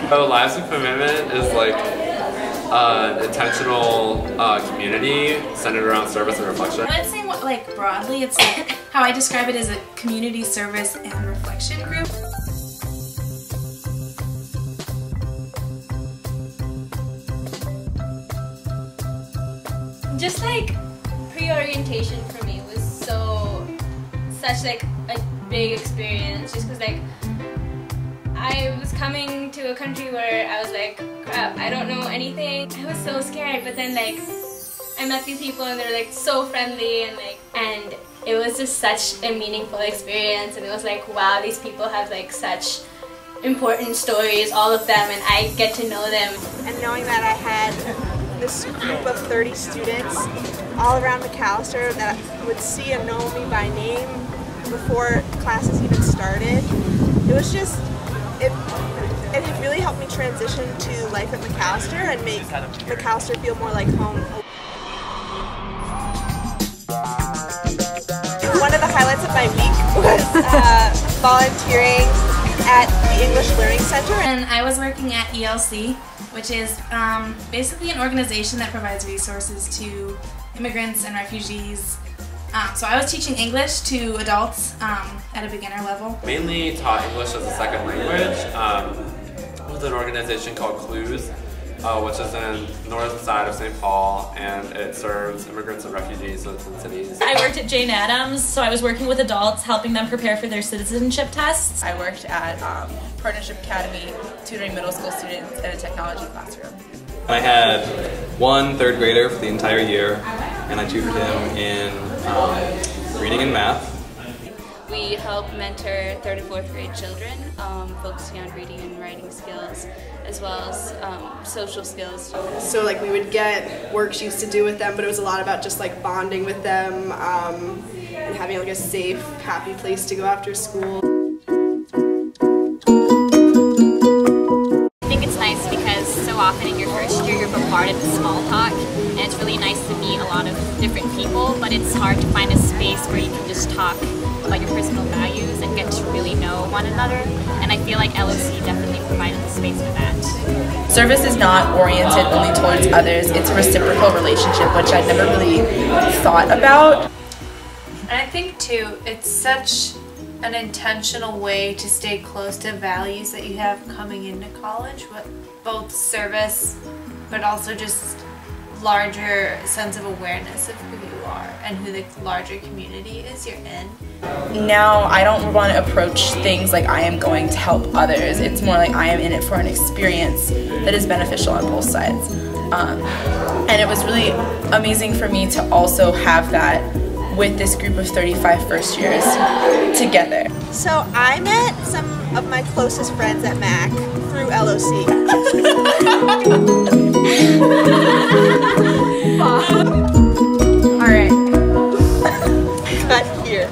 So Lives of Commitment is like an intentional community centered around service and reflection. I would say, like, broadly, it's like how I describe it as a community service and reflection group. Just like pre-orientation for me was such like a big experience, just because like I was coming to a country where I was like, crap, I don't know anything. I was so scared, but then like I met these people and they're like so friendly and it was just such a meaningful experience, and it was like, wow, these people have like such important stories, all of them, and I get to know them. And knowing that I had this group of 30 students all around McAllister that would see and know me by name before classes even started, it was just, it really helped me transition to life at McAllister and make McAllister feel more like home. One of the highlights of my week was volunteering at the English Learning Center. And I was working at ELC, which is basically an organization that provides resources to immigrants and refugees. So I was teaching English to adults at a beginner level. Mainly taught English as a second language with an organization called Clues, which is in the north side of St. Paul, and it serves immigrants and refugees in the Twin Cities. I worked at Jane Addams, so I was working with adults, helping them prepare for their citizenship tests. I worked at Partnership Academy, tutoring middle school students in a technology classroom. I had one third grader for the entire year, and I tutored him in reading and math. We help mentor 3rd and 4th grade children, focusing on reading and writing skills, as well as social skills. So like we would get worksheets to do with them, but it was a lot about just like bonding with them and having like a safe, happy place to go after school. I think it's nice because so often in your first year you're bombarded with small talk, and it's really nice to meet a lot of different people, but it's hard to find a space where you can just talk about your personal values and get to really know one another, and I feel like LOC definitely provided the space for that. Service is not oriented only towards others, it's a reciprocal relationship, which I'd never really thought about. And I think too, it's such an intentional way to stay close to values that you have coming into college, with both service but also just larger sense of awareness of who you are and who the larger community is you're in. Now I don't want to approach things like I am going to help others. It's more like I am in it for an experience that is beneficial on both sides. And it was really amazing for me to also have that with this group of 35 first years together. So I met some of my closest friends at MAC through LOC. Alright. Cut here.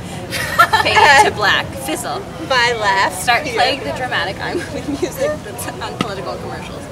Fade to black. Fizzle. My laugh. Start here. playing the dramatic I'm with music that's on political commercials.